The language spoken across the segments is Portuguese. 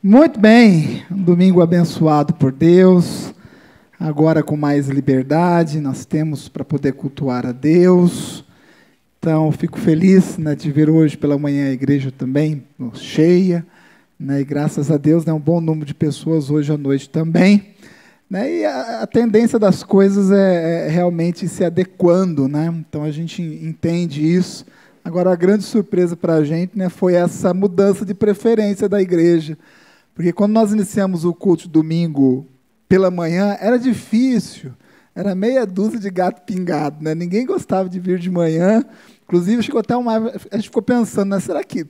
Muito bem, um domingo abençoado por Deus, agora com mais liberdade, nós temos para poder cultuar a Deus. Então, fico feliz, de ver hoje pela manhã a igreja também cheia, e graças a Deus, um bom número de pessoas hoje à noite também. E a tendência das coisas é realmente se adequando, então a gente entende isso. Agora, a grande surpresa para a gente foi essa mudança de preferência da igreja. Porque quando nós iniciamos o culto de domingo pela manhã, era difícil, era meia dúzia de gato pingado, Ninguém gostava de vir de manhã, inclusive chegou até a gente ficou pensando, será que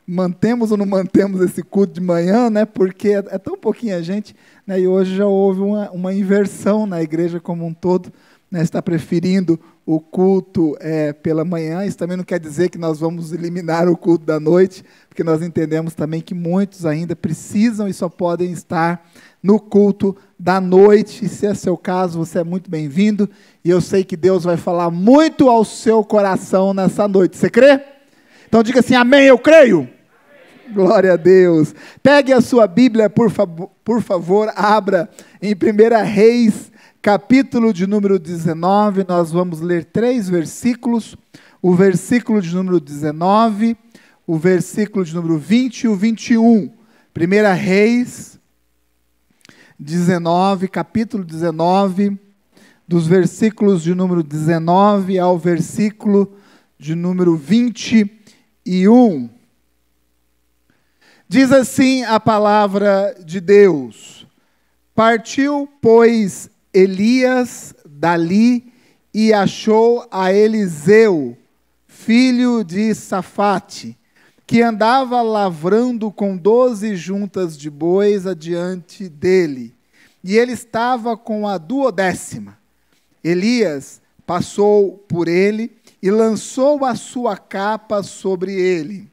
mantemos ou não mantemos esse culto de manhã, Porque é tão pouquinha gente, e hoje já houve uma inversão na igreja como um todo, está preferindo o culto pela manhã. Isso também não quer dizer que nós vamos eliminar o culto da noite, porque nós entendemos também que muitos ainda precisam e só podem estar no culto da noite. E se é seu caso, você é muito bem-vindo, e eu sei que Deus vai falar muito ao seu coração nessa noite. Você crê? Então diga assim, amém, eu creio. Amém. Glória a Deus. Pegue a sua Bíblia, por favor, abra em 1 Reis, capítulo de número 19, nós vamos ler 3 versículos, o versículo de número 19, o versículo de número 20 e o 21. 1 Reis 19, capítulo 19, dos versículos de número 19 ao versículo de número 21. Diz assim a palavra de Deus: Partiu, pois, Elias dali e achou a Eliseu, filho de Safate, que andava lavrando com 12 juntas de bois adiante dele, e ele estava com a 12ª. Elias passou por ele e lançou a sua capa sobre ele.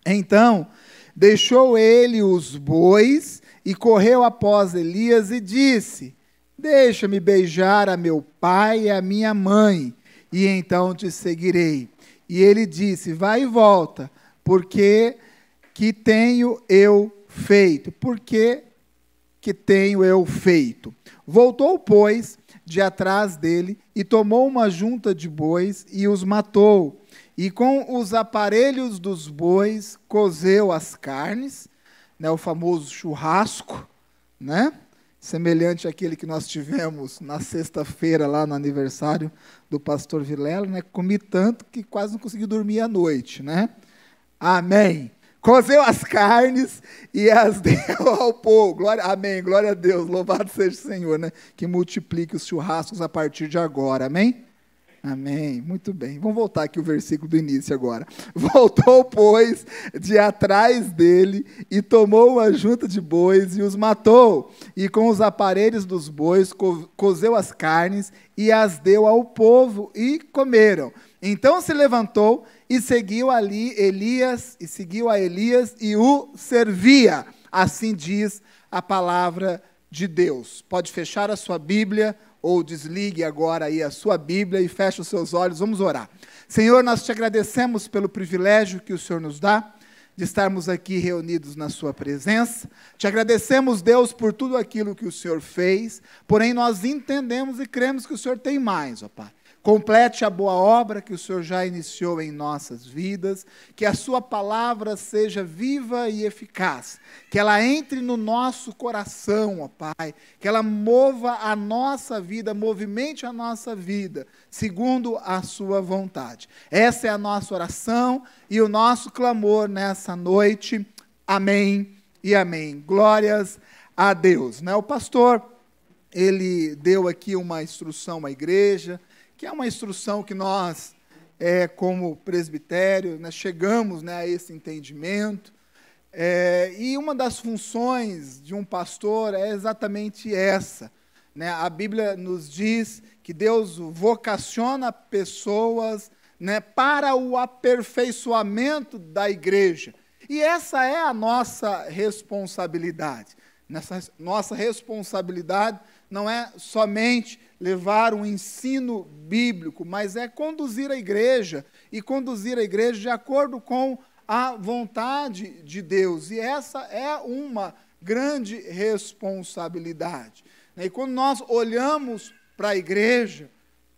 Então deixou ele os bois e correu após Elias e disse: Deixa-me beijar a meu pai e a minha mãe, e então te seguirei. E ele disse: Vai e volta, porque que tenho eu feito? Porque que tenho eu feito? Voltou, pois, de atrás dele, e tomou uma junta de bois, e os matou. E com os aparelhos dos bois, cozeu as carnes, o famoso churrasco, semelhante àquele que nós tivemos na sexta-feira, lá no aniversário do pastor Vilela, comi tanto que quase não consegui dormir à noite, Amém. Cozeu as carnes e as deu ao povo. Amém, glória a Deus, louvado seja o Senhor, que multiplique os churrascos a partir de agora, amém? Amém, muito bem. Vamos voltar aqui o versículo do início agora. Voltou, pois, de atrás dele, e tomou uma junta de bois, e os matou. E com os aparelhos dos bois, cozeu as carnes, e as deu ao povo, e comeram. Então se levantou, e seguiu a Elias, e o servia. Assim diz a palavra de Deus. Pode fechar a sua Bíblia, ou desligue agora aí a sua Bíblia e feche os seus olhos, vamos orar. Senhor, nós te agradecemos pelo privilégio que o Senhor nos dá, de estarmos aqui reunidos na sua presença. Te agradecemos, Deus, por tudo aquilo que o Senhor fez, porém nós entendemos e cremos que o Senhor tem mais, ó Pai. Complete a boa obra que o Senhor já iniciou em nossas vidas, que a sua palavra seja viva e eficaz, que ela entre no nosso coração, ó Pai, que ela mova a nossa vida, movimente a nossa vida, segundo a sua vontade. Essa é a nossa oração e o nosso clamor nessa noite. Amém e amém. Glórias a Deus. O pastor, ele deu aqui uma instrução à igreja, que é uma instrução que nós, como presbitério, chegamos a esse entendimento. E uma das funções de um pastor é exatamente essa. A Bíblia nos diz que Deus vocaciona pessoas para o aperfeiçoamento da igreja. E essa é a nossa responsabilidade. Nossa responsabilidade não é somente levar um ensino bíblico, mas é conduzir a igreja, e conduzir a igreja de acordo com a vontade de Deus. E essa é uma grande responsabilidade. E quando nós olhamos para a igreja,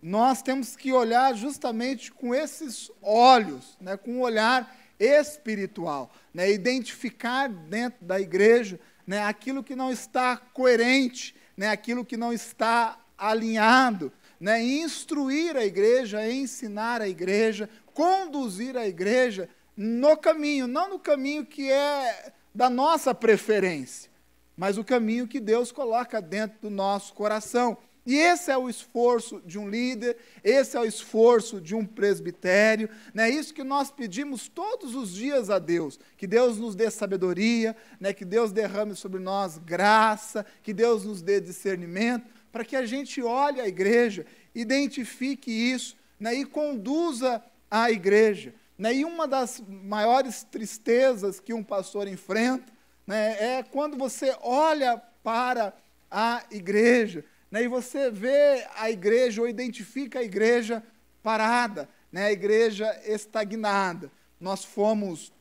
nós temos que olhar justamente com esses olhos, né, com um olhar espiritual, né, identificar dentro da igreja, né, aquilo que não está coerente, né, aquilo que não está alinhado, né, instruir a igreja, ensinar a igreja, conduzir a igreja no caminho, não no caminho que é da nossa preferência, mas o caminho que Deus coloca dentro do nosso coração. E esse é o esforço de um líder, esse é o esforço de um presbitério, né? Isso que nós pedimos todos os dias a Deus, que Deus nos dê sabedoria, né? Que Deus derrame sobre nós graça, que Deus nos dê discernimento, para que a gente olhe a igreja, identifique isso, né? E conduza a igreja. Né? E uma das maiores tristezas que um pastor enfrenta, né, é quando você olha para a igreja, né, e você vê a igreja ou identifica a igreja parada, né, a igreja estagnada. Nós fomos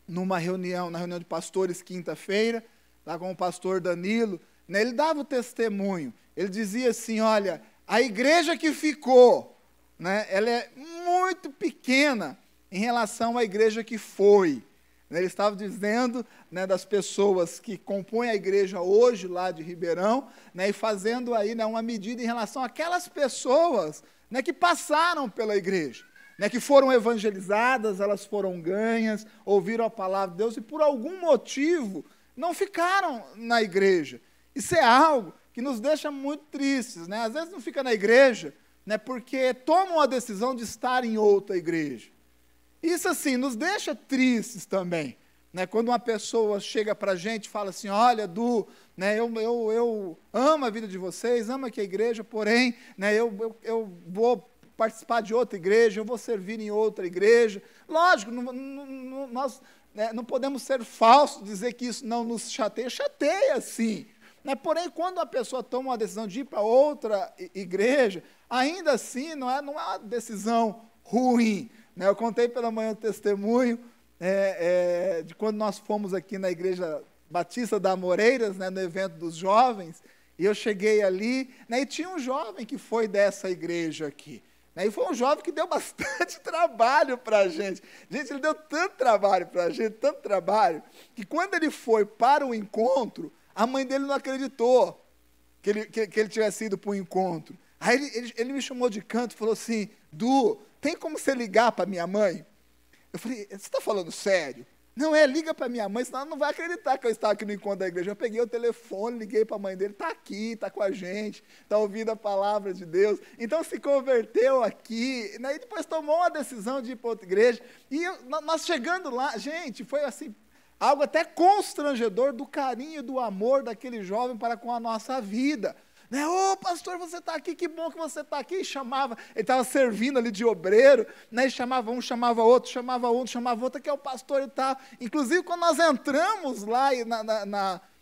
na reunião de pastores quinta-feira, lá com o pastor Danilo, né, ele dava o testemunho, ele dizia assim, olha, a igreja que ficou, né, ela é muito pequena em relação à igreja que foi. Ele estava dizendo, né, das pessoas que compõem a igreja hoje, lá de Ribeirão, né, e fazendo aí, né, uma medida em relação àquelas pessoas, né, que passaram pela igreja, né, que foram evangelizadas, elas foram ganhas, ouviram a palavra de Deus e por algum motivo não ficaram na igreja. Isso é algo que nos deixa muito tristes, né? Às vezes não fica na igreja, né, porque tomam a decisão de estar em outra igreja. Isso, assim, nos deixa tristes também, né? Quando uma pessoa chega para a gente e fala assim, olha, Du, né, eu amo a vida de vocês, amo aqui a igreja, porém, né, eu vou participar de outra igreja, eu vou servir em outra igreja. Lógico, nós, né, não podemos ser falsos, dizer que isso não nos chateia, chateia sim. Né? Porém, quando a pessoa toma uma decisão de ir para outra igreja, ainda assim não é uma decisão ruim. Eu contei pela manhã o testemunho de quando nós fomos aqui na Igreja Batista da Amoreiras, né, no evento dos jovens, e eu cheguei ali, né, e tinha um jovem que foi dessa igreja aqui. Né, e foi um jovem que deu bastante trabalho para a gente. Gente, ele deu tanto trabalho para a gente, tanto trabalho, que quando ele foi para o encontro, a mãe dele não acreditou que ele tivesse ido para o encontro. Aí ele me chamou de canto e falou assim, Du, tem como você ligar para minha mãe? Eu falei, você está falando sério? Não, liga para minha mãe, senão ela não vai acreditar que eu estava aqui no encontro da igreja. Eu peguei o telefone, liguei para a mãe dele, está aqui, está com a gente, está ouvindo a palavra de Deus. Então se converteu aqui, né, e depois tomou uma decisão de ir para outra igreja. E nós chegando lá, gente, foi assim, algo até constrangedor do carinho e do amor daquele jovem para com a nossa vida. Né? Ô, pastor, você está aqui, que bom que você está aqui. E chamava, ele estava servindo ali de obreiro, né? E chamava um, chamava outro, que é o pastor e tal. Inclusive, quando nós entramos lá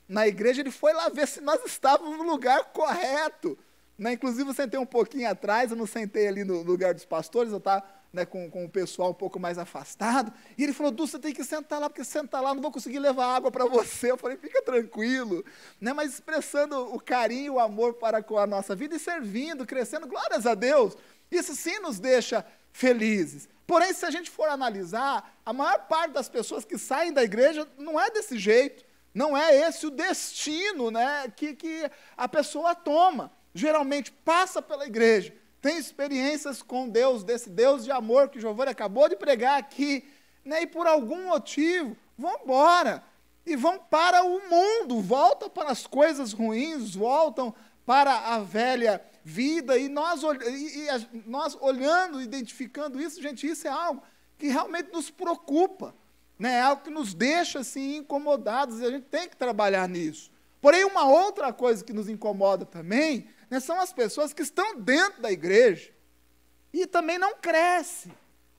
na igreja, ele foi lá ver se nós estávamos no lugar correto. Né? Inclusive, eu sentei um pouquinho atrás, eu não sentei ali no lugar dos pastores, eu estava, né, com o pessoal um pouco mais afastado, e ele falou, Du, você tem que sentar lá, porque se sentar lá, não vou conseguir levar água para você. Eu falei, fica tranquilo, né, mas expressando o carinho, o amor para com a nossa vida, e servindo, crescendo, glórias a Deus, isso sim nos deixa felizes. Porém, se a gente for analisar, a maior parte das pessoas que saem da igreja não é desse jeito, não é esse o destino, né, que a pessoa toma. Geralmente passa pela igreja, tem experiências com Deus, desse Deus de amor que o Giovanni acabou de pregar aqui, né, e por algum motivo vão embora, e vão para o mundo, voltam para as coisas ruins, voltam para a velha vida, e nós olhando, identificando isso, gente, isso é algo que realmente nos preocupa, né, é algo que nos deixa assim incomodados, e a gente tem que trabalhar nisso. Porém, uma outra coisa que nos incomoda também, né, são as pessoas que estão dentro da igreja e também não crescem.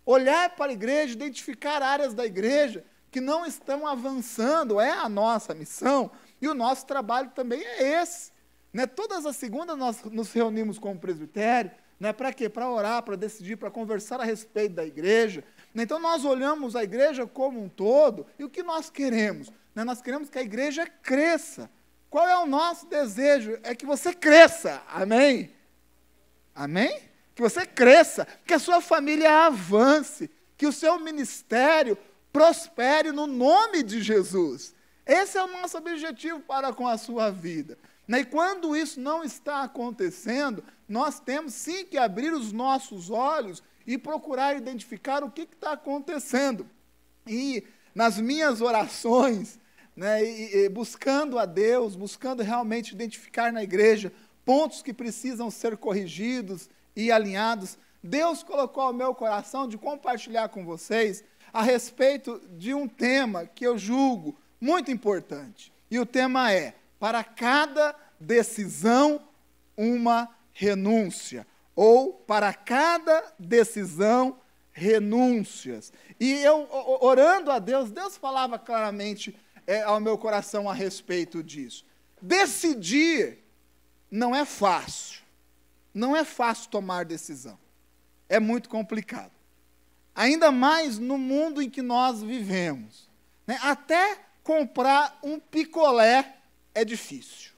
Olhar para a igreja, identificar áreas da igreja que não estão avançando, é a nossa missão, e o nosso trabalho também é esse. Né, todas as segundas nós nos reunimos com o presbitério, né, para quê? Para orar, para decidir, para conversar a respeito da igreja, Então, nós olhamos a igreja como um todo, e o que nós queremos? Nós queremos que a igreja cresça. Qual é o nosso desejo? É que você cresça, amém? Amém? Que você cresça, que a sua família avance, que o seu ministério prospere no nome de Jesus. Esse é o nosso objetivo para com a sua vida. E quando isso não está acontecendo, nós temos sim que abrir os nossos olhos e procurar identificar o que está acontecendo. E nas minhas orações, e buscando a Deus, buscando realmente identificar na igreja pontos que precisam ser corrigidos e alinhados, Deus colocou ao meu coração de compartilhar com vocês a respeito de um tema que eu julgo muito importante. E o tema é: para cada decisão, uma renúncia. Ou, para cada decisão, renúncias. E eu, orando a Deus, Deus falava claramente ao meu coração a respeito disso. Decidir não é fácil. Não é fácil tomar decisão. É muito complicado. Ainda mais no mundo em que nós vivemos. Até comprar um picolé é difícil.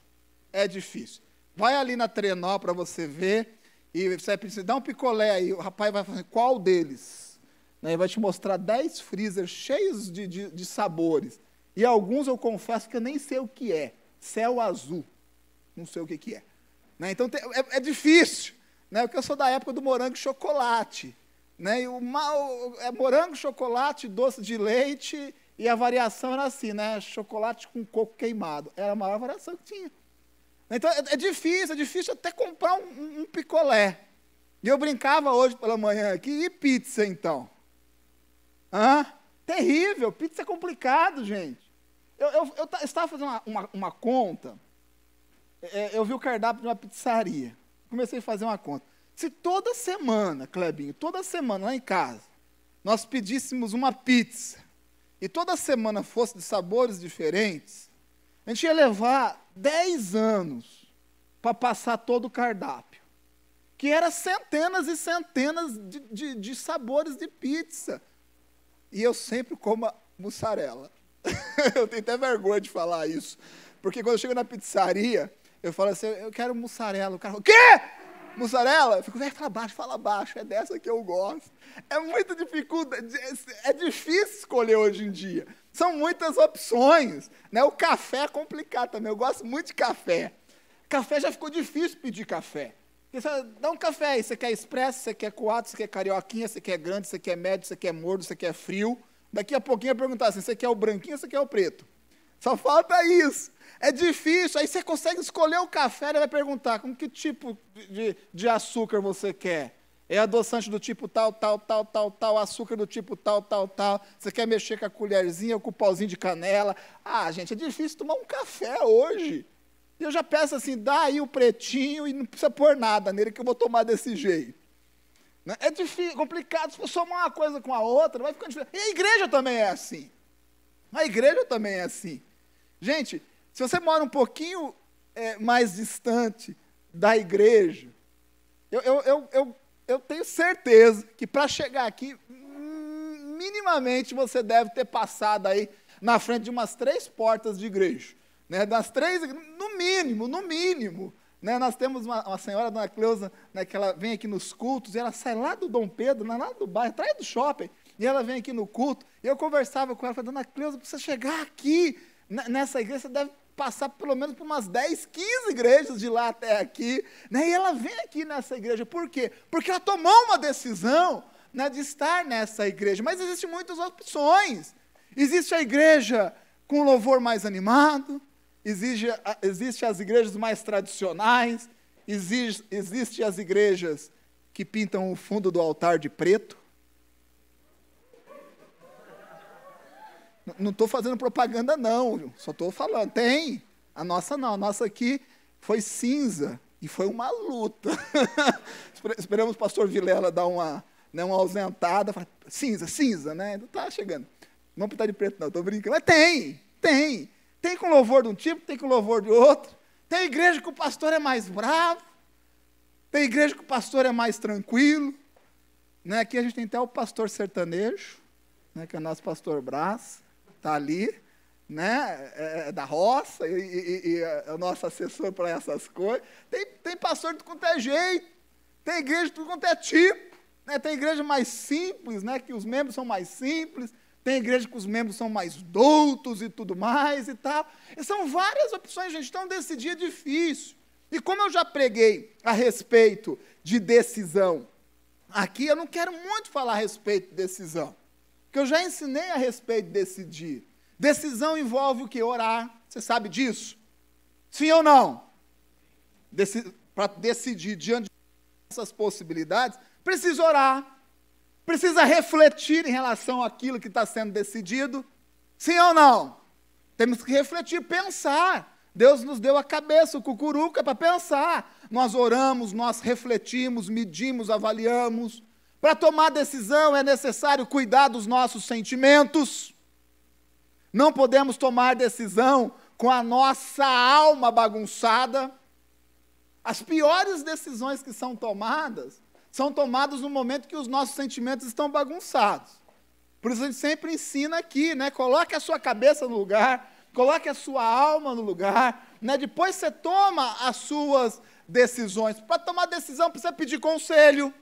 É difícil. Vai ali na Trenó para você ver, e você vai precisar, dá um picolé aí, o rapaz vai falar, qual deles? Ele vai te mostrar 10 freezers cheios de sabores. E alguns eu confesso que eu nem sei o que é. Céu azul. Não sei o que é. Então é difícil. Porque eu sou da época do morango e chocolate. E é morango, chocolate, doce de leite, e a variação era assim, chocolate com coco queimado. Era a maior variação que tinha. Então é difícil até comprar um picolé. E eu brincava hoje pela manhã aqui, e pizza então? Terrível, pizza é complicado, gente. Eu estava fazendo uma conta, eu vi o cardápio de uma pizzaria, comecei a fazer uma conta. Se toda semana, Clebinho, toda semana lá em casa, nós pedíssemos uma pizza, e toda semana fosse de sabores diferentes, a gente ia levar 10 anos para passar todo o cardápio, que era centenas e centenas de sabores de pizza. E eu sempre como mussarela. Eu tenho até vergonha de falar isso, porque quando eu chego na pizzaria, eu falo assim, eu quero mussarela. O cara fala, o quê? Mussarela? Eu fico, fala baixo, é dessa que eu gosto. É muita dificuldade, é difícil escolher hoje em dia. São muitas opções. O café é complicado também, eu gosto muito de café. Café já ficou difícil pedir café. Porque você dá um café aí, você quer expresso, você quer coado, você quer carioquinha, você quer grande, você quer médio, você quer morno, você quer frio. Daqui a pouquinho vai perguntar assim, você quer o branquinho ou você quer o preto? Só falta isso. É difícil, aí você consegue escolher o café, ele vai perguntar com que tipo de açúcar você quer. É adoçante do tipo tal, açúcar do tipo tal. Você quer mexer com a colherzinha ou com o pauzinho de canela? Gente, é difícil tomar um café hoje. E eu já peço assim, dá aí o pretinho e não precisa pôr nada nele que eu vou tomar desse jeito. É difícil, complicado, se for somar uma coisa com a outra, vai ficando difícil. E a igreja também é assim. A igreja também é assim. Gente, se você mora um pouquinho mais distante da igreja, eu tenho certeza que para chegar aqui, minimamente você deve ter passado aí na frente de umas 3 portas de igreja. Das 3, no mínimo. Nós temos uma senhora, Dona Cleusa, que ela vem aqui nos cultos, e ela sai lá do Dom Pedro, lá do bairro, atrás do shopping, e ela vem aqui no culto, e eu conversava com ela, falei, Dona Cleusa, para você chegar aqui, nessa igreja, você deve passar pelo menos por umas 10, 15 igrejas de lá até aqui, e ela vem aqui nessa igreja, por quê? Porque ela tomou uma decisão de estar nessa igreja, mas existem muitas opções. Existe a igreja com louvor mais animado, existe as igrejas mais tradicionais, existe as igrejas que pintam o fundo do altar de preto. Não estou fazendo propaganda não, só estou falando, tem. A nossa não, a nossa aqui foi cinza e foi uma luta. Esperamos o pastor Vilela dar uma ausentada, cinza, não está chegando. Não pintar de preto não, estou brincando, mas tem. Tem com louvor de um tipo, tem com louvor de outro. Tem igreja que o pastor é mais bravo. Tem igreja que o pastor é mais tranquilo. Né? Aqui a gente tem até o pastor sertanejo, né, que é o nosso pastor Brás, está ali, né, é da roça, e é o nosso assessor para essas coisas. Tem pastor de tudo quanto é jeito, tem igreja de tudo quanto é tipo, né, tem igreja mais simples, né, que os membros são mais simples, tem igreja que os membros são mais doutos e tudo mais e tal. E são várias opções, gente, então decidir é difícil. E como eu já preguei a respeito de decisão, aqui eu não quero muito falar a respeito de decisão, porque eu já ensinei a respeito de decidir. Decisão envolve o quê? Orar. Você sabe disso? Sim ou não? Para decidir diante dessas possibilidades, precisa orar. Precisa refletir em relação àquilo que está sendo decidido. Sim ou não? Temos que refletir, pensar. Deus nos deu a cabeça, o cucuruca, para pensar. Nós oramos, nós refletimos, medimos, avaliamos. Para tomar decisão é necessário cuidar dos nossos sentimentos. Não podemos tomar decisão com a nossa alma bagunçada. As piores decisões que são tomadas no momento que os nossos sentimentos estão bagunçados. Por isso a gente sempre ensina aqui, né? Coloque a sua cabeça no lugar, coloque a sua alma no lugar, né? Depois você toma as suas decisões. Para tomar decisão precisa pedir conselho.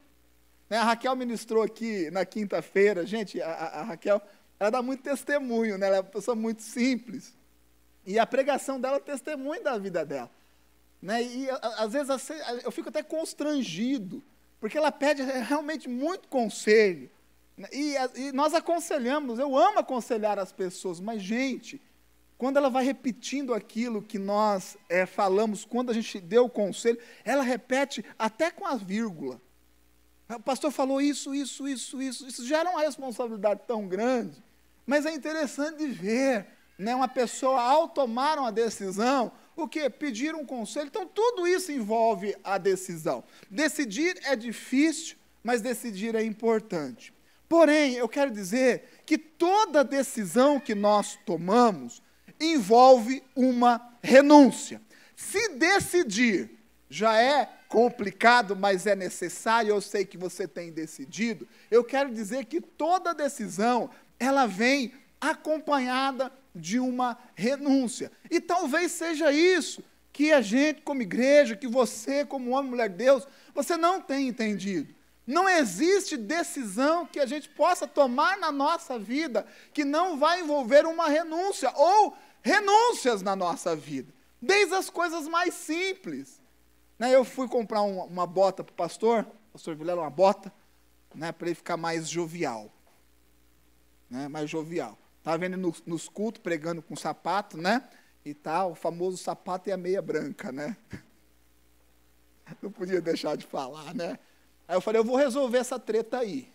Né? A Raquel ministrou aqui na quinta-feira. Gente, a Raquel, ela dá muito testemunho, né? Ela é uma pessoa muito simples. E a pregação dela é testemunho da vida dela. Né? E às vezes eu fico até constrangido, porque ela pede realmente muito conselho. E nós aconselhamos, eu amo aconselhar as pessoas, mas, gente, quando ela vai repetindo aquilo que nós falamos, quando a gente deu o conselho, ela repete até com a vírgula. O pastor falou isso gera uma responsabilidade tão grande, mas é interessante de ver, né, uma pessoa, ao tomar uma decisão, o quê? Pedir um conselho. Então, tudo isso envolve a decisão. Decidir é difícil, mas decidir é importante. Porém, eu quero dizer que toda decisão que nós tomamos envolve uma renúncia. Se decidir já é complicado, mas é necessário, eu sei que você tem decidido, eu quero dizer que toda decisão, ela vem acompanhada de uma renúncia. E talvez seja isso que a gente, como igreja, que você, como homem e mulher de Deus, você não tem entendido. Não existe decisão que a gente possa tomar na nossa vida que não vai envolver uma renúncia, ou renúncias na nossa vida, desde as coisas mais simples. Né, eu fui comprar uma bota para o pastor Vilela, uma bota, né, para ele ficar mais jovial. Né, mais jovial. Estava vendo nos cultos, pregando com sapato, né? E tal, o famoso sapato e a meia branca, né? Não podia deixar de falar, né? Aí eu falei, eu vou resolver essa treta aí.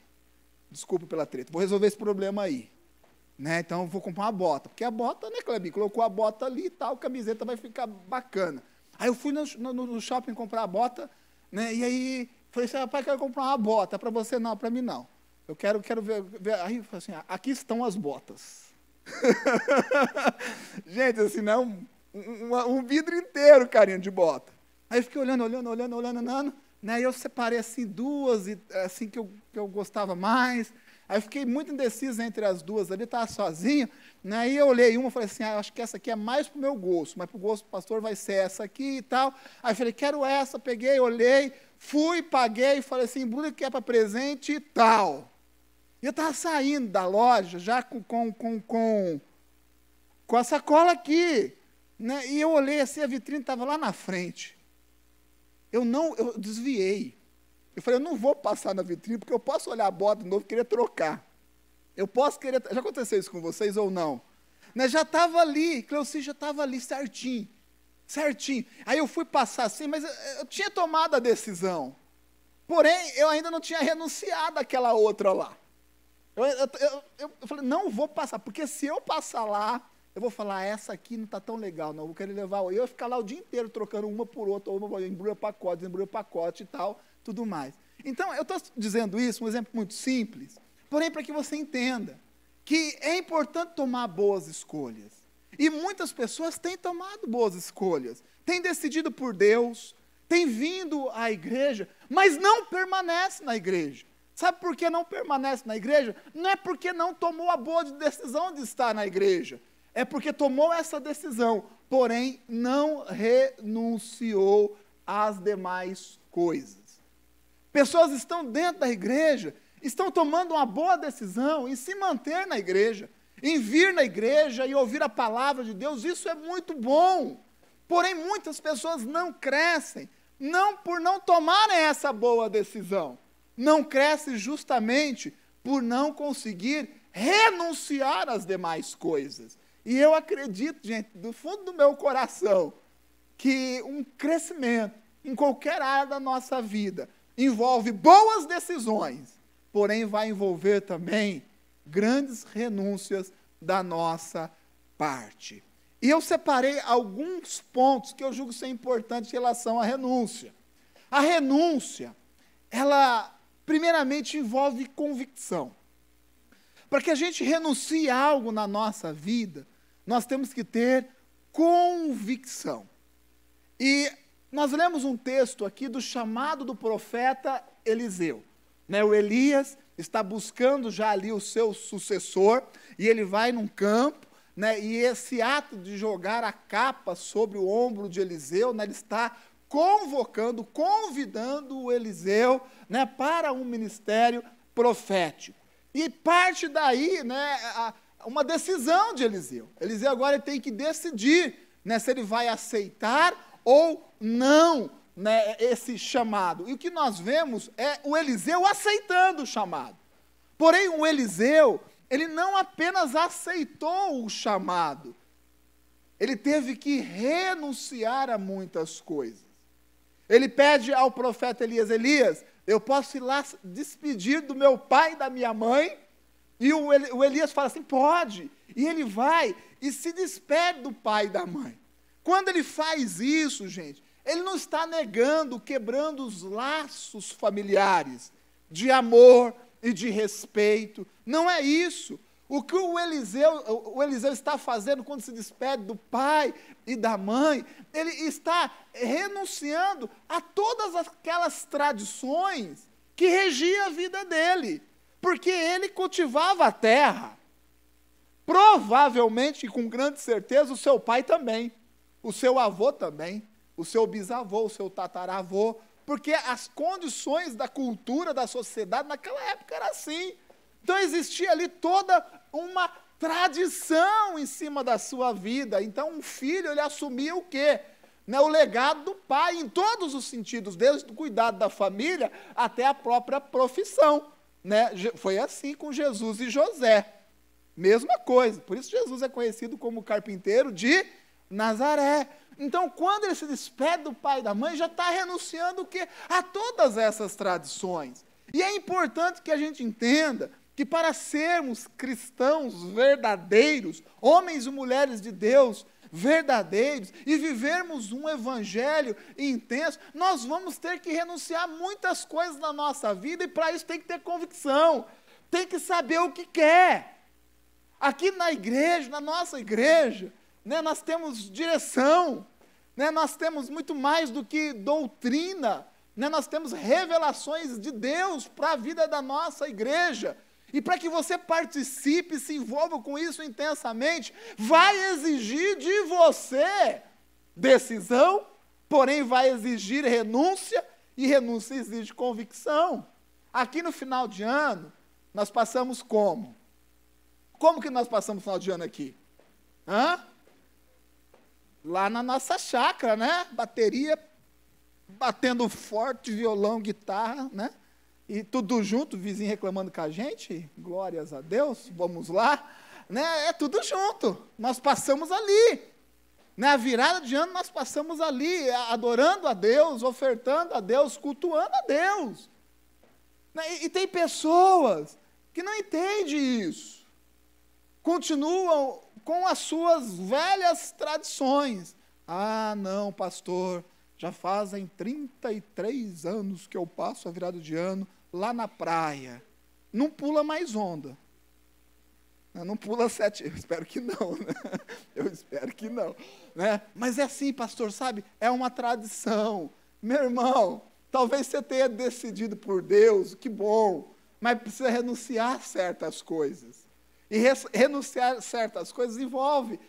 Desculpa pela treta, vou resolver esse problema aí. Né? Então eu vou comprar uma bota. Porque a bota, né, Clebinho? Colocou a bota ali e tal, a camiseta vai ficar bacana. Aí eu fui no shopping comprar a bota, né? E aí falei assim, rapaz, quero comprar uma bota. É para você não, para mim não. Eu quero ver. Aí eu falei assim, aqui estão as botas. Gente, assim, né, um vidro inteiro, carinha, de bota. Aí eu fiquei olhando, né, e eu separei assim duas, assim, que eu gostava mais. Aí eu fiquei muito indeciso entre as duas ali, estava sozinho, né, aí eu olhei uma e falei assim, acho que essa aqui é mais para o meu gosto, mas para o gosto do pastor vai ser essa aqui e tal. Aí eu falei, quero essa, peguei, olhei, fui, paguei, falei assim, Bruno, que é para presente e tal. E eu estava saindo da loja já com a sacola aqui, né? E eu olhei assim, a vitrine estava lá na frente. Eu desviei. Eu falei, eu não vou passar na vitrine, porque eu posso olhar a bota de novo e querer trocar. Eu posso querer... Já aconteceu isso com vocês ou não? Né? Já estava ali, Cleuci já estava ali certinho. Aí eu fui passar assim, mas eu tinha tomado a decisão. Porém, eu ainda não tinha renunciado àquela outra lá. Eu falei, não vou passar, porque se eu passar lá, eu vou falar, essa aqui não está tão legal, não, eu vou querer levar. Eu ia ficar lá o dia inteiro trocando uma por outra, embrulha pacote e tal, tudo mais. Então, eu estou dizendo isso, um exemplo muito simples, porém para que você entenda que é importante tomar boas escolhas. E muitas pessoas têm tomado boas escolhas, têm decidido por Deus, têm vindo à igreja, mas não permanecem na igreja. Sabe por que não permanece na igreja? Não é porque não tomou a boa decisão de estar na igreja. É porque tomou essa decisão, porém não renunciou às demais coisas. Pessoas estão dentro da igreja, estão tomando uma boa decisão em se manter na igreja, em vir na igreja e ouvir a palavra de Deus. Isso é muito bom. Porém, muitas pessoas não crescem, não por não tomarem essa boa decisão. Não crescem justamente por não conseguir renunciar às demais coisas. E eu acredito, gente, do fundo do meu coração, que um crescimento em qualquer área da nossa vida envolve boas decisões, porém vai envolver também grandes renúncias da nossa parte. E eu separei alguns pontos que eu julgo ser importantes em relação à renúncia. A renúncia, ela primeiramente envolve convicção. Para que a gente renuncie a algo na nossa vida, nós temos que ter convicção. E nós lemos um texto aqui do chamado do profeta Eliseu. O Elias está buscando já ali o seu sucessor, e ele vai num campo, e esse ato de jogar a capa sobre o ombro de Eliseu, ele está convocando, convidando o Eliseu para um ministério profético. E parte daí uma decisão de Eliseu. Eliseu agora tem que decidir se ele vai aceitar ou não esse chamado. E o que nós vemos é o Eliseu aceitando o chamado. Porém, o Eliseu, ele não apenas aceitou o chamado, ele teve que renunciar a muitas coisas. Ele pede ao profeta Elias: Elias, eu posso ir lá despedir do meu pai e da minha mãe? E o Elias fala assim: pode. E ele vai e se despede do pai e da mãe. Quando ele faz isso, gente, ele não está negando, quebrando os laços familiares de amor e de respeito. Não é isso. O que o Eliseu está fazendo quando se despede do pai e da mãe, ele está renunciando a todas aquelas tradições que regiam a vida dele, porque ele cultivava a terra. Provavelmente, e com grande certeza, o seu pai também, o seu avô também, o seu bisavô, o seu tataravô, porque as condições da cultura, da sociedade, naquela época era assim. Então existia ali toda uma tradição em cima da sua vida. Então um filho, ele assumia o quê? O legado do pai, em todos os sentidos, desde o cuidado da família até a própria profissão. Foi assim com Jesus e José. Mesma coisa. Por isso Jesus é conhecido como carpinteiro de Nazaré. Então, quando ele se despede do pai e da mãe, já está renunciando o quê? A todas essas tradições. E é importante que a gente entenda que para sermos cristãos verdadeiros, homens e mulheres de Deus verdadeiros, e vivermos um evangelho intenso, nós vamos ter que renunciar a muitas coisas na nossa vida, e para isso tem que ter convicção, tem que saber o que quer. Aqui na igreja, na nossa igreja, nós temos direção, nós temos muito mais do que doutrina, nós temos revelações de Deus para a vida da nossa igreja. E para que você participe, se envolva com isso intensamente, vai exigir de você decisão, porém vai exigir renúncia, e renúncia exige convicção. Aqui no final de ano, nós passamos como? Como que nós passamos o final de ano aqui? Lá na nossa chácara, bateria, batendo forte, violão, guitarra, e tudo junto, o vizinho reclamando com a gente, glórias a Deus, vamos lá, é tudo junto, nós passamos ali, a virada de ano nós passamos ali, adorando a Deus, ofertando a Deus, cultuando a Deus, e tem pessoas que não entendem isso, continuam com as suas velhas tradições. Não, pastor, já fazem 33 anos que eu passo a virada de ano lá na praia. Não pula mais onda. Não pula 7, eu espero que não, eu espero que não. Mas é assim, pastor, sabe? É uma tradição. Meu irmão, talvez você tenha decidido por Deus, que bom. mas precisa renunciar a certas coisas. E renunciar a certas coisas envolve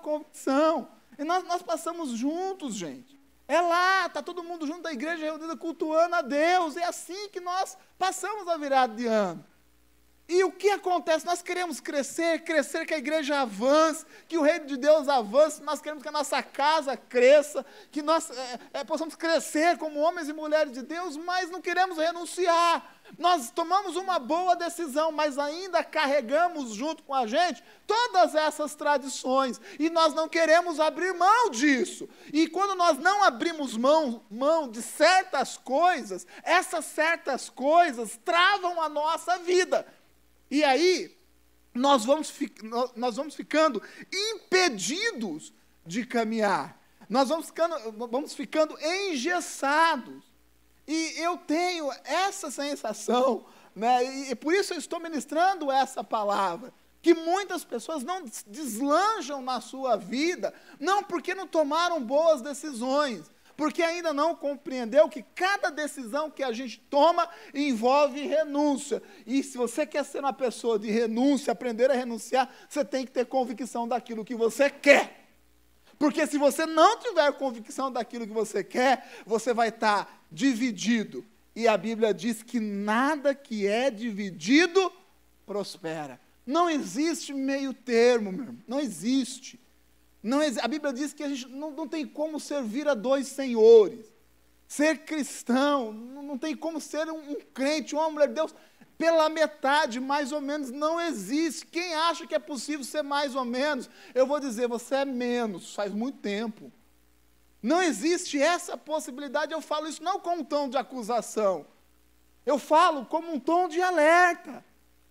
convicção. E nós passamos juntos, gente. É lá, está todo mundo junto da igreja reunida cultuando a Deus. É assim que nós passamos a virada de ano. E o que acontece? Nós queremos crescer, que a igreja avance, que o reino de Deus avance, nós queremos que a nossa casa cresça, que nós possamos crescer como homens e mulheres de Deus, mas não queremos renunciar. Nós tomamos uma boa decisão, mas ainda carregamos junto com a gente todas essas tradições, e nós não queremos abrir mão disso. E quando nós não abrimos mão de certas coisas, essas certas coisas travam a nossa vida. E aí, nós vamos ficando impedidos de caminhar. Nós vamos ficando engessados. E eu tenho essa sensação, né, e por isso eu estou ministrando essa palavra, que muitas pessoas não deslancham na sua vida, não porque não tomaram boas decisões, porque ainda não compreendeu que cada decisão que a gente toma envolve renúncia. E se você quer ser uma pessoa de renúncia, aprender a renunciar, você tem que ter convicção daquilo que você quer. Porque se você não tiver convicção daquilo que você quer, você vai estar dividido. E a Bíblia diz que nada que é dividido prospera. Não existe meio termo, meu irmão. Não existe. A Bíblia diz que a gente não tem como servir a dois senhores. Ser cristão, não tem como ser um crente, uma mulher de Deus, pela metade, mais ou menos, não existe. Quem acha que é possível ser mais ou menos, eu vou dizer, você é menos, faz muito tempo. Não existe essa possibilidade, eu falo isso não com um tom de acusação, eu falo como um tom de alerta.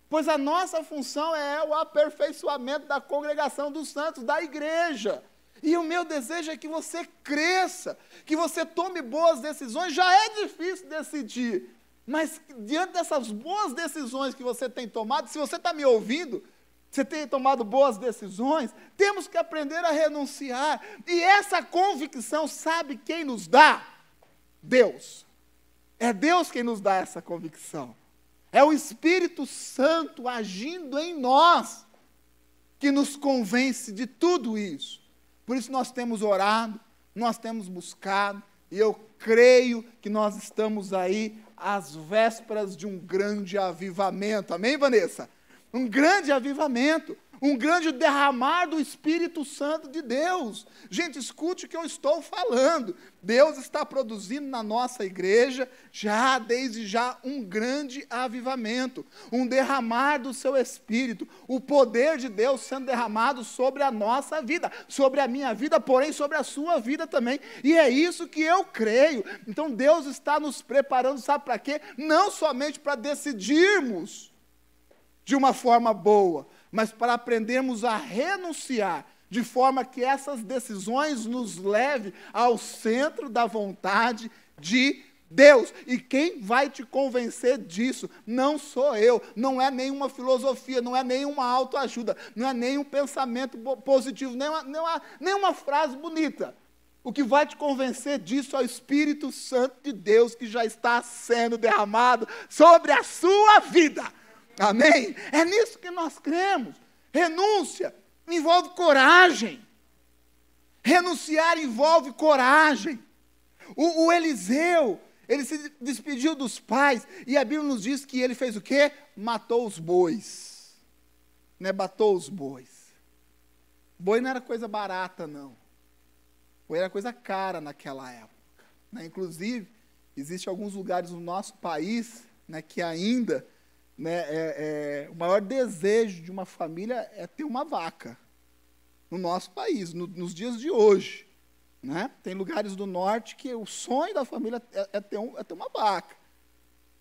Pois a nossa função é o aperfeiçoamento da congregação dos santos, da igreja. E o meu desejo é que você cresça, que você tome boas decisões. Já é difícil decidir, mas diante dessas boas decisões que você tem tomado, se você está me ouvindo, você tem tomado boas decisões, temos que aprender a renunciar. E essa convicção, sabe quem nos dá? Deus. É Deus quem nos dá essa convicção. É o Espírito Santo agindo em nós que nos convence de tudo isso. Por isso nós temos orado, nós temos buscado, e eu creio que nós estamos aí às vésperas de um grande avivamento. Amém, Vanessa? Um grande avivamento, um grande derramar do Espírito Santo de Deus. Gente, escute o que eu estou falando. Deus está produzindo na nossa igreja, desde já, um grande avivamento, um derramar do seu Espírito, o poder de Deus sendo derramado sobre a nossa vida, sobre a minha vida, porém sobre a sua vida também, e é isso que eu creio. Então Deus está nos preparando, sabe para quê? Não somente para decidirmos de uma forma boa, mas para aprendermos a renunciar, de forma que essas decisões nos levem ao centro da vontade de Deus. E quem vai te convencer disso? Não sou eu, não é nenhuma filosofia, não é nenhuma autoajuda, não é nenhum pensamento positivo, nenhuma frase bonita. O que vai te convencer disso é o Espírito Santo de Deus, que já está sendo derramado sobre a sua vida. Amém? É nisso que nós cremos. Renúncia envolve coragem. Renunciar envolve coragem. O Eliseu, ele se despediu dos pais, e a Bíblia nos diz que ele fez o quê? Matou os bois. Né? Matou os bois. Boi não era coisa barata, não. Boi era coisa cara naquela época. Né? Inclusive, existem alguns lugares no nosso país, né, que ainda... o maior desejo de uma família é ter uma vaca, no nosso país, nos dias de hoje. Né? Tem lugares do norte que o sonho da família é ter uma vaca.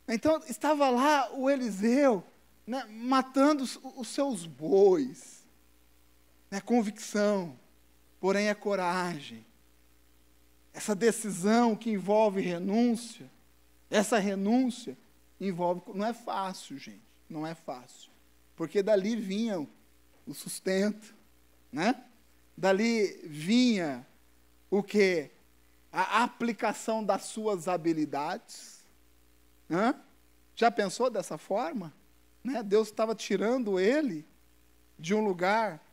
Então, estava lá o Eliseu, né, matando os seus bois. Convicção, porém é coragem. Essa decisão que envolve renúncia, essa renúncia envolve, não é fácil, gente, não é fácil, porque dali vinha o sustento, né? Dali vinha o quê? A aplicação das suas habilidades, né? Já pensou dessa forma? Né? Deus estava tirando ele de um lugar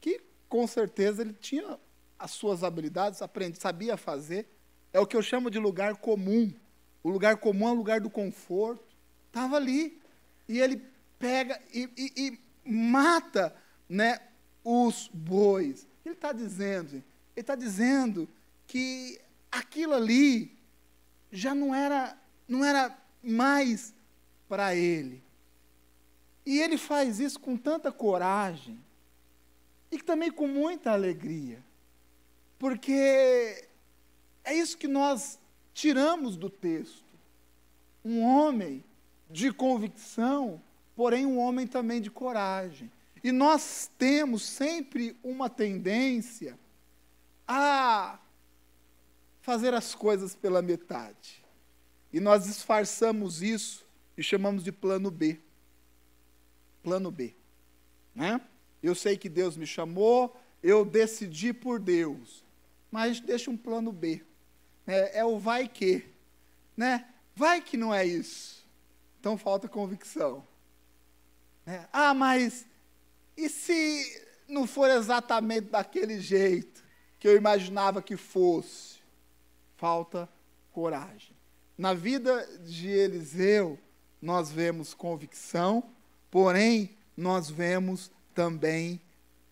que, com certeza, ele tinha as suas habilidades, sabia fazer. É o que eu chamo de lugar comum. O lugar comum é o lugar do conforto. Estava ali. E ele pega e mata, né, os bois. Ele está dizendo? Ele está dizendo que aquilo ali já não era mais para ele. E ele faz isso com tanta coragem e também com muita alegria. Porque é isso que nós tiramos do texto. Um homem de convicção, porém um homem também de coragem. E nós temos sempre uma tendência a fazer as coisas pela metade. E nós disfarçamos isso e chamamos de plano B. Plano B. Né? Eu sei que Deus me chamou, eu decidi por Deus. Mas deixa um plano B. É o vai que. Né? Vai que não é isso. Então falta convicção. Mas e se não for exatamente daquele jeito que eu imaginava que fosse? Falta coragem. Na vida de Eliseu, nós vemos convicção, porém, nós vemos também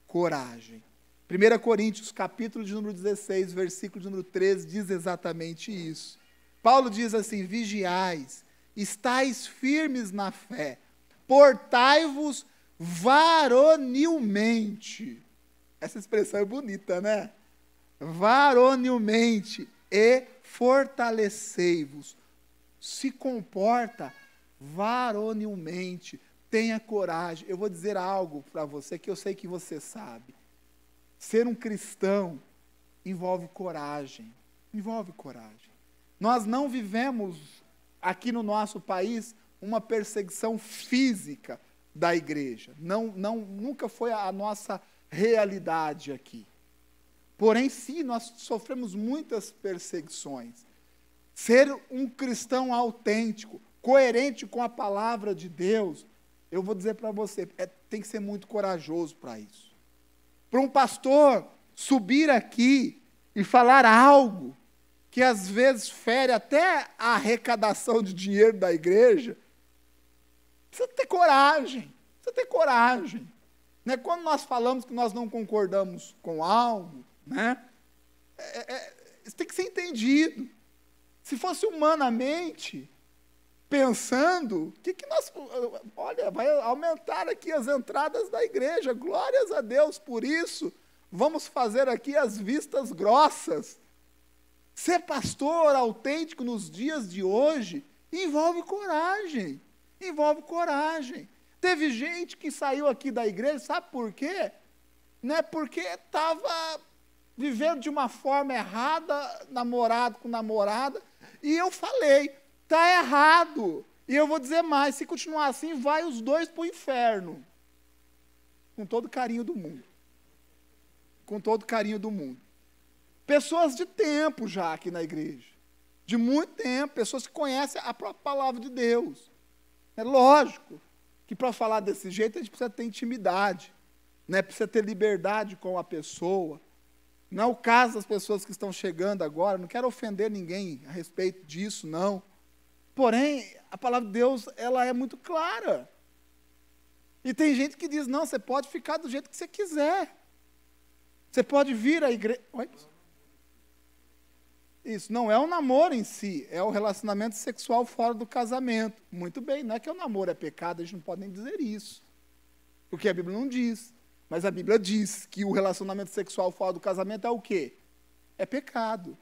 coragem. 1 Coríntios, capítulo de número 16, versículo de número 13, diz exatamente isso. Paulo diz assim: vigiais, estais firmes na fé, portai-vos varonilmente. Essa expressão é bonita, né? Varonilmente e fortalecei-vos. Se comporta varonilmente, tenha coragem. Eu vou dizer algo para você que eu sei que você sabe. Ser um cristão envolve coragem. Envolve coragem. Nós não vivemos aqui no nosso país uma perseguição física da igreja. Nunca foi a nossa realidade aqui. Porém, sim, nós sofremos muitas perseguições. Ser um cristão autêntico, coerente com a palavra de Deus, eu vou dizer para você, tem que ser muito corajoso para isso. Para um pastor subir aqui e falar algo que às vezes fere até a arrecadação de dinheiro da igreja, precisa ter coragem, Né? Quando nós falamos que nós não concordamos com algo, né? Isso tem que ser entendido. Se fosse humanamente, pensando, olha, vai aumentar aqui as entradas da igreja, glórias a Deus por isso, vamos fazer aqui as vistas grossas. Ser pastor autêntico nos dias de hoje envolve coragem, Teve gente que saiu aqui da igreja, sabe por quê? Né? Porque estava vivendo de uma forma errada, namorado com namorada, e eu falei, está errado. E eu vou dizer mais, se continuar assim, vai os dois para o inferno. Com todo carinho do mundo. Pessoas de tempo já aqui na igreja. De muito tempo, pessoas que conhecem a própria palavra de Deus. É lógico que para falar desse jeito a gente precisa ter intimidade, né? Precisa ter liberdade com a pessoa. Não é o caso das pessoas que estão chegando agora, não quero ofender ninguém a respeito disso, não. Porém, a palavra de Deus, ela é muito clara. E tem gente que diz, não, você pode ficar do jeito que você quiser. Você pode vir à igreja. Isso não é o namoro em si, é o relacionamento sexual fora do casamento. Muito bem, não é que o namoro é pecado, a gente não pode nem dizer isso. Porque a Bíblia não diz. Mas a Bíblia diz que o relacionamento sexual fora do casamento é o quê? É pecado.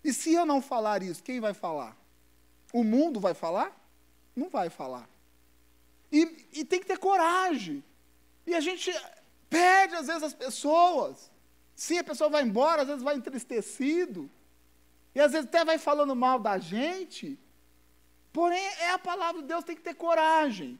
E se eu não falar isso, quem vai falar? O mundo vai falar? Não vai falar. E tem que ter coragem. E a gente perde, às vezes, as pessoas. Sim, a pessoa vai embora, às vezes vai entristecido. E às vezes até vai falando mal da gente. Porém, é a palavra de Deus, tem que ter coragem.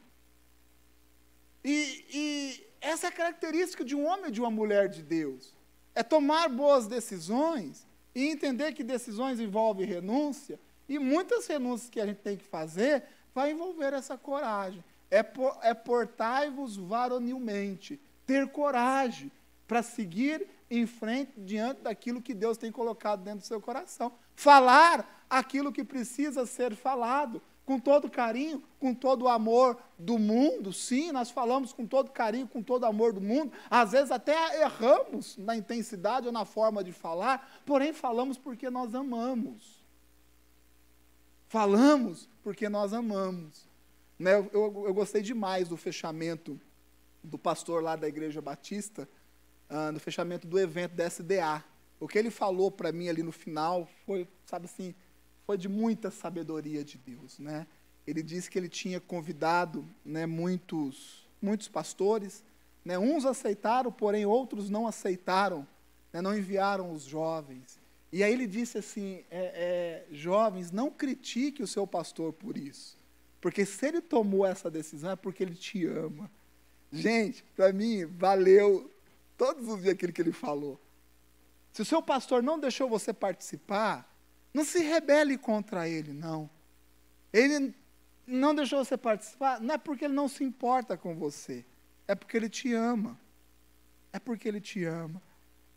E essa é a característica de um homem e de uma mulher de Deus. É tomar boas decisões e entender que decisões envolvem renúncia. E muitas renúncias que a gente tem que fazer vai envolver essa coragem. É portai-vos varonilmente, ter coragem para seguir em frente diante daquilo que Deus tem colocado dentro do seu coração. Falar aquilo que precisa ser falado, com todo carinho, com todo o amor do mundo. Sim, nós falamos com todo carinho, com todo o amor do mundo. Às vezes até erramos na intensidade ou na forma de falar, porém falamos porque nós amamos. Falamos porque nós amamos. Né? Eu gostei demais do fechamento do pastor lá da Igreja Batista, no fechamento do evento da SDA. O que ele falou para mim ali no final foi, sabe assim, foi de muita sabedoria de Deus, né? Ele disse que ele tinha convidado, né, muitos pastores, né? Uns aceitaram, porém outros não aceitaram, né? Não enviaram os jovens. E aí ele disse assim, jovens, não critique o seu pastor por isso, porque se ele tomou essa decisão é porque ele te ama. Gente, para mim, valeu todos os dias aquilo que ele falou. Se o seu pastor não deixou você participar, não se rebele contra ele, não. Ele não deixou você participar, não é porque ele não se importa com você, é porque ele te ama. É porque ele te ama.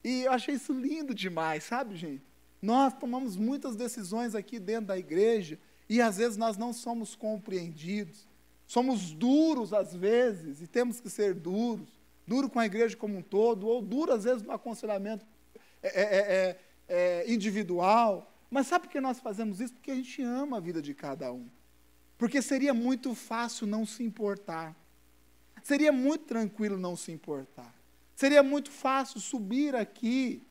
E eu achei isso lindo demais, sabe, gente? Nós tomamos muitas decisões aqui dentro da igreja e às vezes nós não somos compreendidos. Somos duros às vezes e temos que ser duros. Duro com a igreja como um todo, ou duro às vezes no aconselhamento individual. Mas sabe por que nós fazemos isso? Porque a gente ama a vida de cada um. Porque seria muito fácil não se importar. Seria muito tranquilo não se importar. Seria muito fácil subir aqui,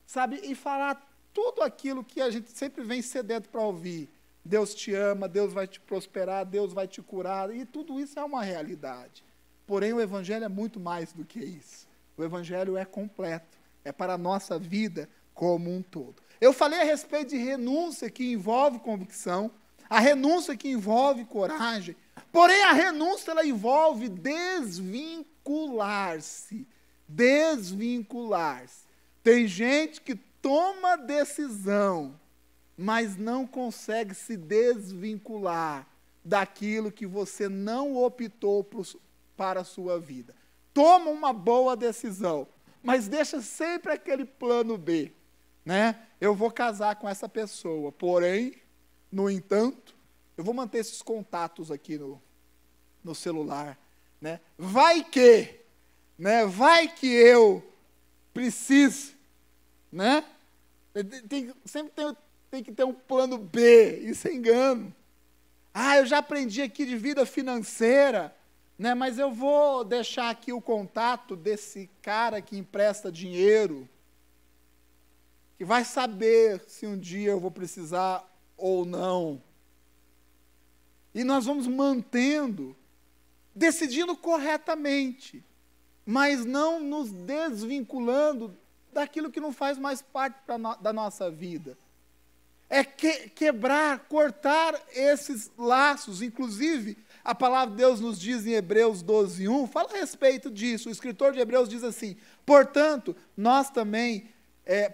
sabe, e falar tudo aquilo que a gente sempre vem sedento para ouvir. Deus te ama, Deus vai te prosperar, Deus vai te curar, e tudo isso é uma realidade. Porém, o Evangelho é muito mais do que isso. O Evangelho é completo, é para a nossa vida como um todo. Eu falei a respeito de renúncia que envolve convicção, a renúncia que envolve coragem, porém a renúncia ela envolve desvincular-se. Desvincular-se. Tem gente que toma decisão, mas não consegue se desvincular daquilo que você não optou para a sua vida. Toma uma boa decisão, mas deixa sempre aquele plano B, né? Eu vou casar com essa pessoa, porém, no entanto, eu vou manter esses contatos aqui no celular, né? Vai que eu precise, né? Sempre tem que ter um plano B, isso é engano. Eu já aprendi aqui de vida financeira, né? Mas eu vou deixar aqui o contato desse cara que empresta dinheiro, que vai saber se um dia eu vou precisar ou não. E nós vamos mantendo, decidindo corretamente, mas não nos desvinculando daquilo que não faz mais parte da nossa vida. É quebrar, cortar esses laços. Inclusive, a palavra de Deus nos diz em Hebreus 12:1, fala a respeito disso. O escritor de Hebreus diz assim: portanto, nós também,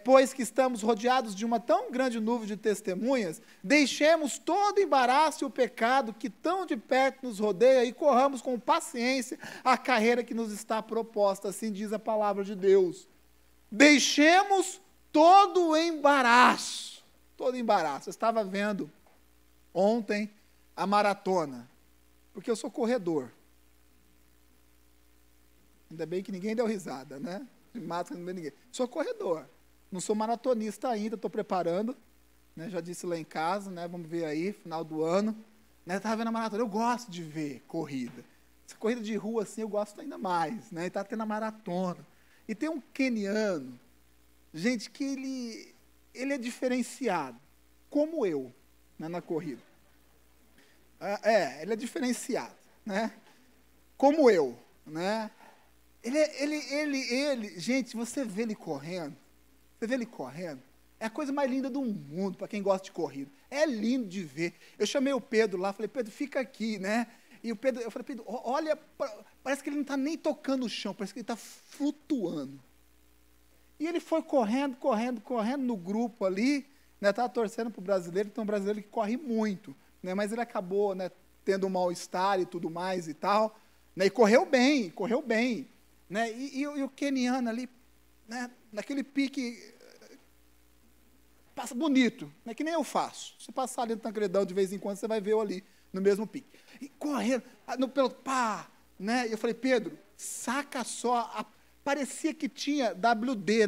pois que estamos rodeados de uma tão grande nuvem de testemunhas, deixemos todo o embaraço e o pecado que tão de perto nos rodeia e corramos com paciência a carreira que nos está proposta, assim diz a palavra de Deus. Deixemos todo o embaraço, todo o embaraço. Eu estava vendo ontem a maratona, porque eu sou corredor. Ainda bem que ninguém deu risada, né? De máscara, não deu ninguém. Sou corredor. Não sou maratonista ainda, estou preparando, né, já disse lá em casa, né, vamos ver aí, final do ano. Né, estava vendo a maratona, eu gosto de ver corrida. Essa corrida de rua assim eu gosto ainda mais, né, e está tendo a maratona. E tem um queniano, gente, que ele é diferenciado, como eu, né, na corrida. Ele é diferenciado, né, como eu, né. Gente, você vê ele correndo, é a coisa mais linda do mundo, para quem gosta de corrida. É lindo de ver. Eu chamei o Pedro lá, falei, Pedro, fica aqui, né? E o Pedro, eu falei, Pedro, olha, parece que ele não está nem tocando o chão, parece que ele está flutuando. E ele foi correndo no grupo ali, né? Estava torcendo para o brasileiro, então um brasileiro que corre muito, né? Mas ele acabou, né, tendo um mal-estar e tudo mais e tal, né? E correu bem, né? E o queniano ali, né? Naquele pique, passa bonito, né? Que nem eu faço. Se passar ali no Tancredão de vez em quando, você vai ver eu ali, no mesmo pique. E correndo, pelo pá, né? E eu falei, Pedro, saca só, parecia que tinha WD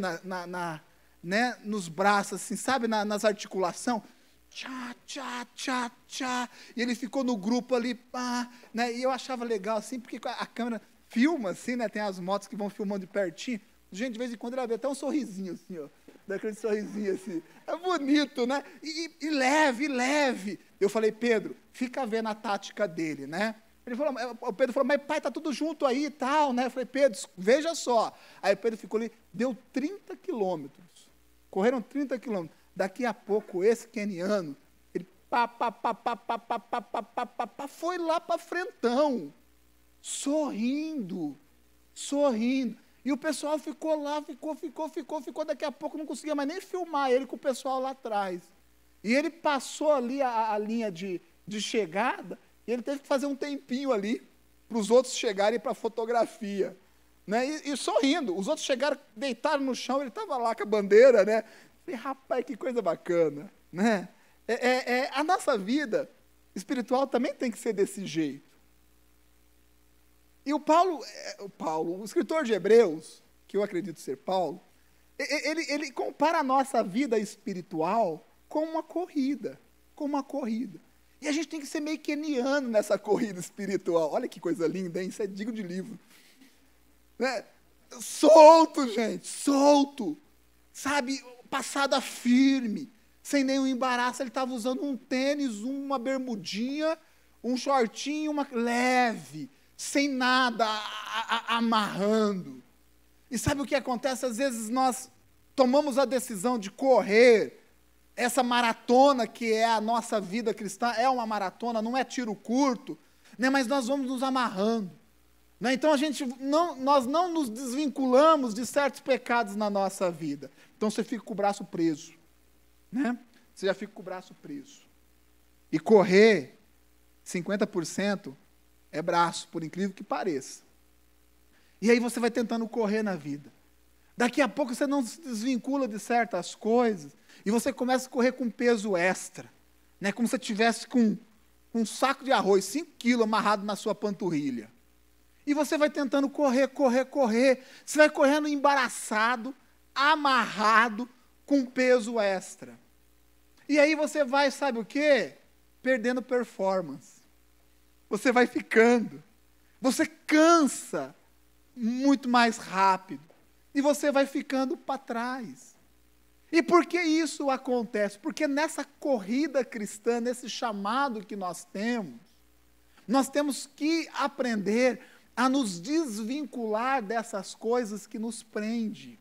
né, nos braços, assim, sabe, nas articulações, tchá, tchá, tchá, tchá, e ele ficou no grupo ali, pá, né, e eu achava legal, assim, porque a câmera filma, assim, né, tem as motos que vão filmando de pertinho, gente, de vez em quando ela vê até um sorrisinho, assim, ó, daquele sorrisinho, assim, é bonito, né, e leve, eu falei, Pedro, fica vendo a tática dele, né, o Pedro falou, mas pai, está tudo junto aí e tal, né? Eu falei, Pedro, veja só. Aí o Pedro ficou ali, deu 30 quilômetros. Correram 30 quilômetros. Daqui a pouco, esse queniano, ele foi lá para frentão, sorrindo. E o pessoal ficou lá, ficou. Daqui a pouco não conseguia mais nem filmar ele com o pessoal lá atrás. E ele passou ali a linha de chegada, e ele teve que fazer um tempinho ali para os outros chegarem para a fotografia. Né? E sorrindo. Os outros chegaram, deitaram no chão, ele estava lá com a bandeira, né? Falei, rapaz, que coisa bacana. Né? A nossa vida espiritual também tem que ser desse jeito. E o escritor de Hebreus, que eu acredito ser Paulo, ele compara a nossa vida espiritual com uma corrida. E a gente tem que ser meio keniano nessa corrida espiritual. Olha que coisa linda, hein? Isso é digno de livro. Né? Solto, gente, solto. Sabe, passada firme, sem nenhum embaraço. Ele estava usando um tênis, uma bermudinha, um shortinho, leve, sem nada, amarrando. E sabe o que acontece? Às vezes nós tomamos a decisão de correr, essa maratona que é a nossa vida cristã, é uma maratona, não é tiro curto, né, mas nós vamos nos amarrando. Né, então nós não nos desvinculamos de certos pecados na nossa vida. Então você fica com o braço preso. Né? Você já fica com o braço preso. E correr, 50% é braço, por incrível que pareça. E aí você vai tentando correr na vida. Daqui a pouco você não se desvincula de certas coisas, e você começa a correr com peso extra, né? Como se você tivesse com um saco de arroz, 5 quilos amarrado na sua panturrilha. E você vai tentando correr. Você vai correndo embaraçado, amarrado, com peso extra. E aí você vai, sabe o quê? Perdendo performance. Você vai ficando. Você cansa muito mais rápido. E você vai ficando para trás. E por que isso acontece? Porque nessa corrida cristã, nesse chamado que nós temos que aprender a nos desvincular dessas coisas que nos prendem.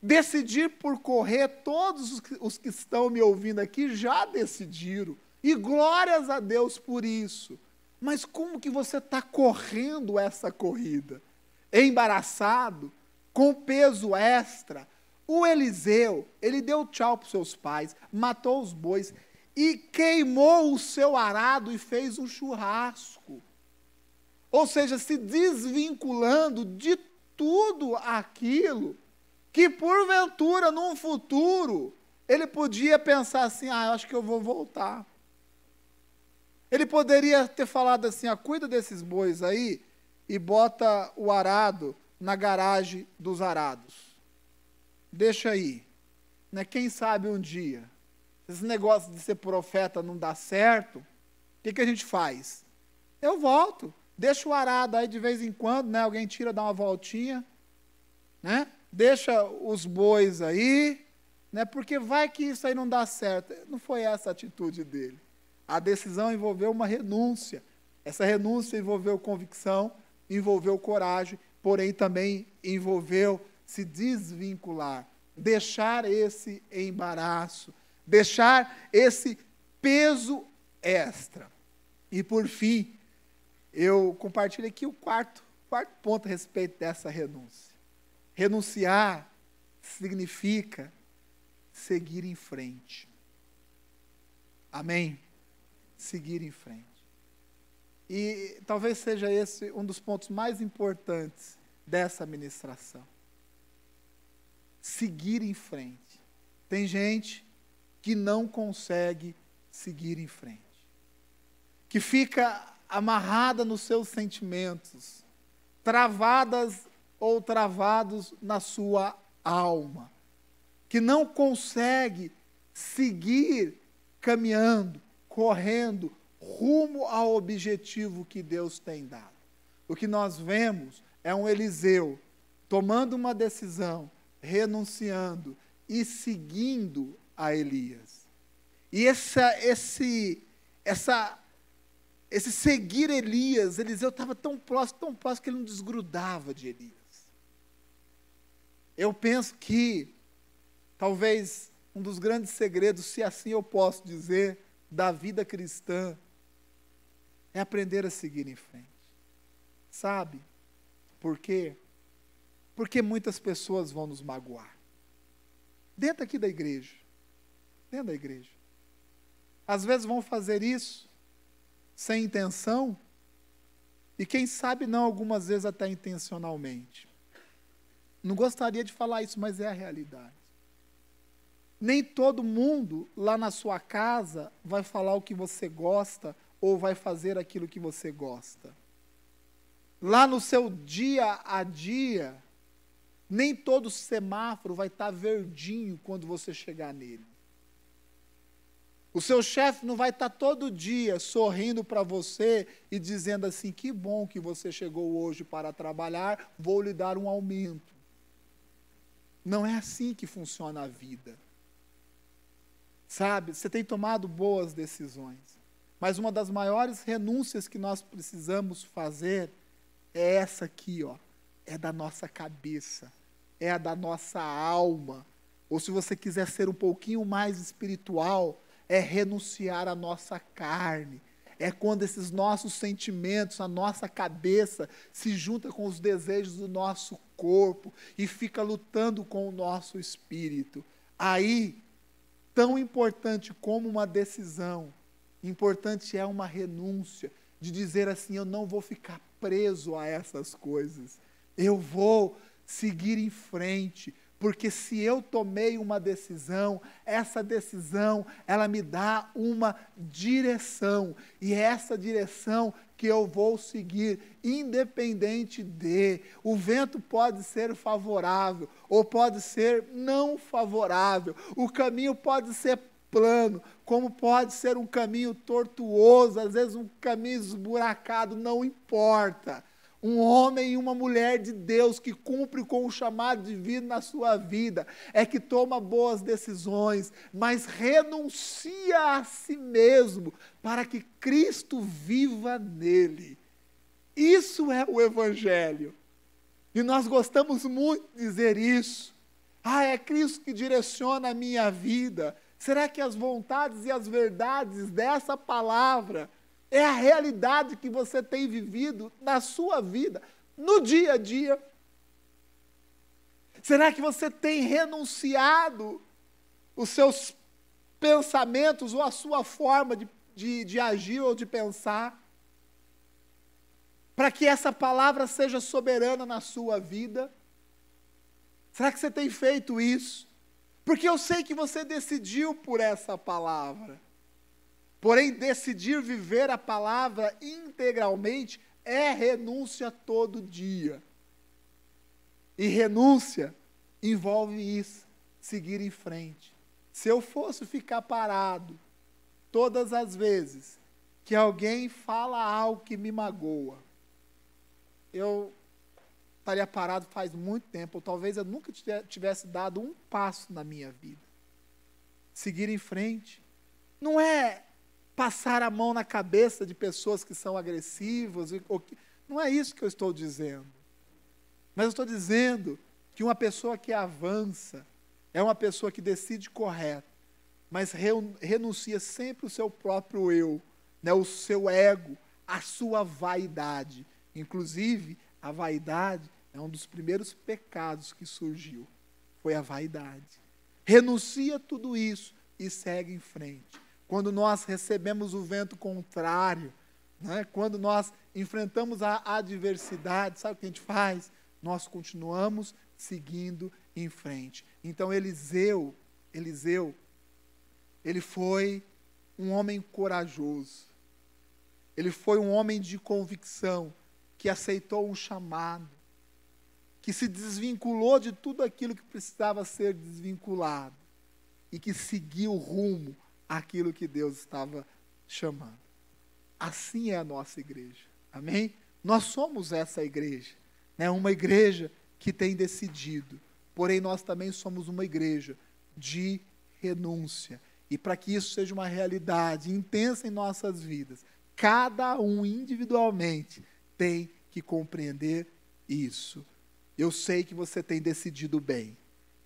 Decidir por correr, todos os que estão me ouvindo aqui já decidiram. E glórias a Deus por isso. Mas como que você está correndo essa corrida? Embaraçado? Com peso extra? O Eliseu, ele deu tchau para os seus pais, matou os bois e queimou o seu arado e fez um churrasco. Ou seja, se desvinculando de tudo aquilo que, porventura, num futuro, ele podia pensar assim, eu acho que eu vou voltar. Ele poderia ter falado assim, cuida desses bois aí e bota o arado na garagem dos arados. Deixa aí. Né? Quem sabe um dia, esse negócio de ser profeta não dá certo, o que a gente faz? Eu volto. Deixa o arado aí de vez em quando, né? Alguém tira, dá uma voltinha, né? Deixa os bois aí, né? Porque vai que isso aí não dá certo. Não foi essa a atitude dele. A decisão envolveu uma renúncia. Essa renúncia envolveu convicção, envolveu coragem, porém também envolveu se desvincular, deixar esse embaraço, deixar esse peso extra. E por fim, eu compartilho aqui o quarto ponto a respeito dessa renúncia. Renunciar significa seguir em frente. Amém? Seguir em frente. E talvez seja esse um dos pontos mais importantes dessa ministração. Seguir em frente. Tem gente que não consegue seguir em frente, que fica amarrada nos seus sentimentos, travadas ou travados na sua alma, que não consegue seguir caminhando, correndo, rumo ao objetivo que Deus tem dado. O que nós vemos é um Eliseu tomando uma decisão, renunciando e seguindo a Elias. E esse seguir Elias, Eliseu estava tão próximo que ele não desgrudava de Elias. Eu penso que talvez um dos grandes segredos, se assim eu posso dizer, da vida cristã é aprender a seguir em frente. Sabe por quê? Porque muitas pessoas vão nos magoar. Dentro aqui da igreja. Dentro da igreja. Às vezes vão fazer isso sem intenção, e quem sabe não, algumas vezes até intencionalmente. Não gostaria de falar isso, mas é a realidade. Nem todo mundo lá na sua casa vai falar o que você gosta ou vai fazer aquilo que você gosta. Lá no seu dia a dia, nem todo semáforo vai estar verdinho quando você chegar nele. O seu chefe não vai estar todo dia sorrindo para você e dizendo assim: que bom que você chegou hoje para trabalhar, vou lhe dar um aumento. Não é assim que funciona a vida. Sabe, você tem tomado boas decisões, mas uma das maiores renúncias que nós precisamos fazer é essa aqui, ó, é da nossa cabeça, é a da nossa alma. Ou se você quiser ser um pouquinho mais espiritual, é renunciar à nossa carne. É quando esses nossos sentimentos, a nossa cabeça se junta com os desejos do nosso corpo e fica lutando com o nosso espírito. Aí, tão importante como uma decisão, importante é uma renúncia, de dizer assim: eu não vou ficar preso a essas coisas, eu vou seguir em frente, porque se eu tomei uma decisão, essa decisão, ela me dá uma direção, e é essa direção que eu vou seguir, independente de, o vento pode ser favorável, ou pode ser não favorável, o caminho pode ser plano, como pode ser um caminho tortuoso, às vezes um caminho esburacado, não importa. Um homem e uma mulher de Deus que cumpre com o chamado divino na sua vida, é que toma boas decisões, mas renuncia a si mesmo, para que Cristo viva nele. Isso é o Evangelho. E nós gostamos muito de dizer isso. Ah, é Cristo que direciona a minha vida. Será que as vontades e as verdades dessa palavra é a realidade que você tem vivido na sua vida, no dia a dia? Será que você tem renunciado os seus pensamentos ou a sua forma de agir ou de pensar, para que essa palavra seja soberana na sua vida? Será que você tem feito isso? Porque eu sei que você decidiu por essa palavra. Porém, decidir viver a palavra integralmente é renúncia todo dia. E renúncia envolve isso, seguir em frente. Se eu fosse ficar parado todas as vezes que alguém fala algo que me magoa, eu estaria parado faz muito tempo, ou talvez eu nunca tivesse dado um passo na minha vida. Seguir em frente não é passar a mão na cabeça de pessoas que são agressivas, não é isso que eu estou dizendo. Mas eu estou dizendo que uma pessoa que avança é uma pessoa que decide correto, mas renuncia sempre o seu próprio eu, né, o seu ego, a sua vaidade. Inclusive, a vaidade é um dos primeiros pecados que surgiu. Foi a vaidade. Renuncia tudo isso e segue em frente. Quando nós recebemos o vento contrário, né? Quando nós enfrentamos a adversidade, sabe o que a gente faz? Nós continuamos seguindo em frente. Então Eliseu, ele foi um homem corajoso. Ele foi um homem de convicção, que aceitou um chamado, que se desvinculou de tudo aquilo que precisava ser desvinculado e que seguiu rumo àquilo que Deus estava chamando. Assim é a nossa igreja. Amém? Nós somos essa igreja, né? Uma igreja que tem decidido. Porém, nós também somos uma igreja de renúncia. E para que isso seja uma realidade intensa em nossas vidas, cada um individualmente tem que compreender isso. Eu sei que você tem decidido bem.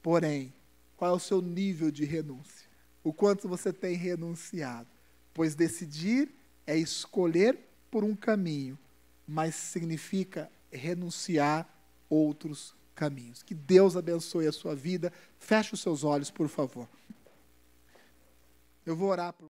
Porém, qual é o seu nível de renúncia? O quanto você tem renunciado? Pois decidir é escolher por um caminho, mas significa renunciar outros caminhos. Que Deus abençoe a sua vida. Feche os seus olhos, por favor. Eu vou orar por